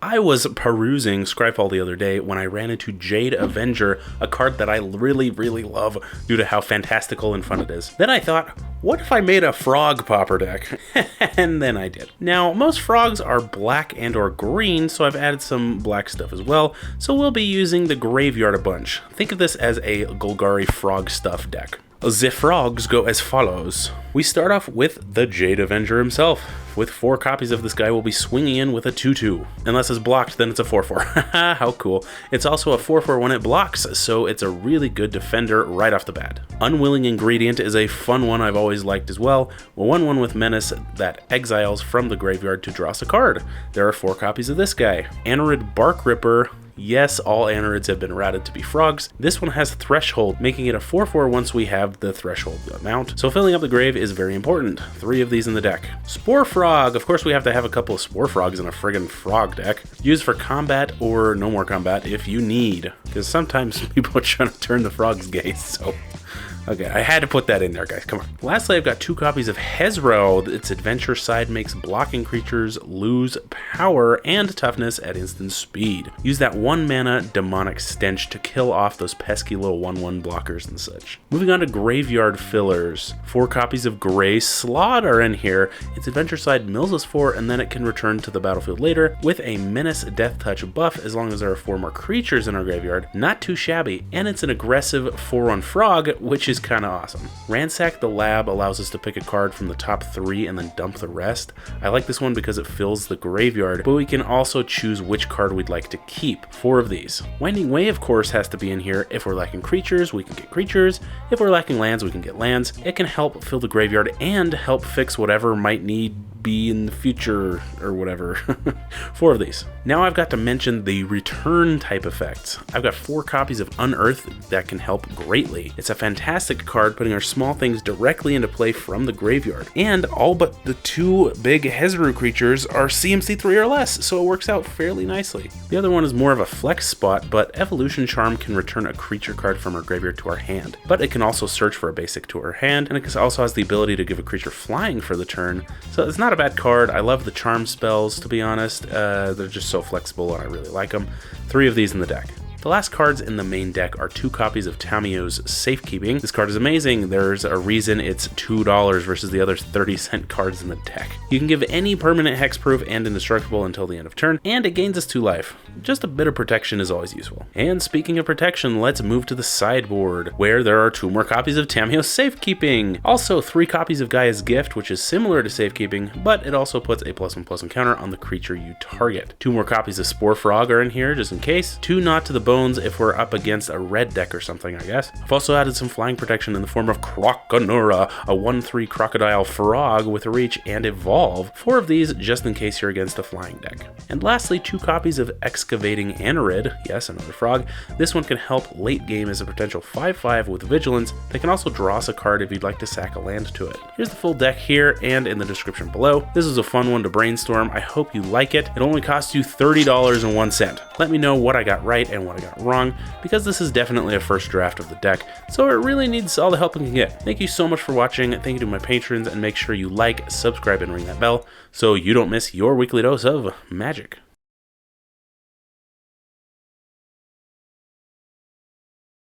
I was perusing Scryfall the other day when I ran into Jade Avenger, a card that I really love due to how fantastical and fun it is. Then I thought, what if I made a frog Pauper deck? And then I did. Now, most frogs are black and or green, so I've added some black stuff as well, so we'll be using the graveyard a bunch. Think of this as a Golgari frog stuff deck. The frogs go as follows. We start off with the Jade Avenger himself. With 4 copies of this guy, we'll be swinging in with a 2/2. Unless it's blocked, then it's a 4/4. Haha, how cool. It's also a 4/4 when it blocks, so it's a really good defender right off the bat. Unwilling Ingredient is a fun one I've always liked as well. A 1/1 with Menace that exiles from the graveyard to draw us a card. There are 4 copies of this guy. Anurid Bark Ripper. Yes, all Anurids have been routed to be frogs. This one has Threshold, making it a 4/4 once we have the threshold amount. So filling up the grave is very important. 3 of these in the deck. Spore Frog. Of course we have to have a couple of Spore Frogs in a friggin' frog deck. Used for combat or no more combat if you need. Because sometimes people are trying to turn the frogs gay, so... Okay, I had to put that in there, guys. Come on. Lastly, I've got 2 copies of Hezro. Its adventure side makes blocking creatures lose power and toughness at instant speed. Use that 1 mana Demonic Stench to kill off those pesky little 1/1 blockers and such. Moving on to graveyard fillers. 4 copies of Grey Slot are in here. Its adventure side mills us 4, and then it can return to the battlefield later with a Menace Death Touch buff as long as there are 4 more creatures in our graveyard. Not too shabby, and it's an aggressive 4/1 frog, which is kind of awesome. Ransack the Lab allows us to pick a card from the top 3 and then dump the rest. I like this one because it fills the graveyard, but we can also choose which card we'd like to keep. 4 of these. Winding Way, of course, has to be in here. If we're lacking creatures, we can get creatures. If we're lacking lands, we can get lands. It can help fill the graveyard and help fix whatever might need be in the future or whatever. 4 of these. Now I've got to mention the return type effects. I've got 4 copies of Unearth that can help greatly. It's a fantastic card putting our small things directly into play from the graveyard. And all but the 2 big Hezru creatures are CMC 3 or less, so it works out fairly nicely. The other one is more of a flex spot, but Evolution Charm can return a creature card from our graveyard to our hand. But it can also search for a basic to our hand, and it also has the ability to give a creature flying for the turn, so it's not a bad card. I love the charm spells, to be honest. They're just so flexible and I really like them. 3 of these in the deck. The last cards in the main deck are 2 copies of Tamio's Safekeeping. This card is amazing. There's a reason it's $2 versus the other 30-cent cards in the deck. You can give any permanent hexproof and indestructible until the end of turn, and it gains us 2 life. Just a bit of protection is always useful. And speaking of protection, let's move to the sideboard, where there are 2 more copies of Tamio's Safekeeping. Also 3 copies of Gaia's Gift, which is similar to Safekeeping, but it also puts a +1/+1 counter on the creature you target. 2 more copies of Spore Frog are in here, just in case. 2 Not to the Bones if we're up against a red deck or something, I guess. I've also added some flying protection in the form of Croconura, a 1/3 crocodile frog with reach and evolve. 4 of these just in case you're against a flying deck. And lastly, 2 copies of Excavating Anurid, yes, another frog. This one can help late game as a potential 5/5 with Vigilance. They can also draw us a card if you'd like to sack a land to it. Here's the full deck here and in the description below. This is a fun one to brainstorm. I hope you like it. It only costs you $30.01. Let me know what I got right and what I got wrong, because this is definitely a first draft of the deck, so it really needs all the help it can get. Thank you so much for watching. Thank you to my patrons, and make sure you like, subscribe, and ring that bell so you don't miss your weekly dose of magic.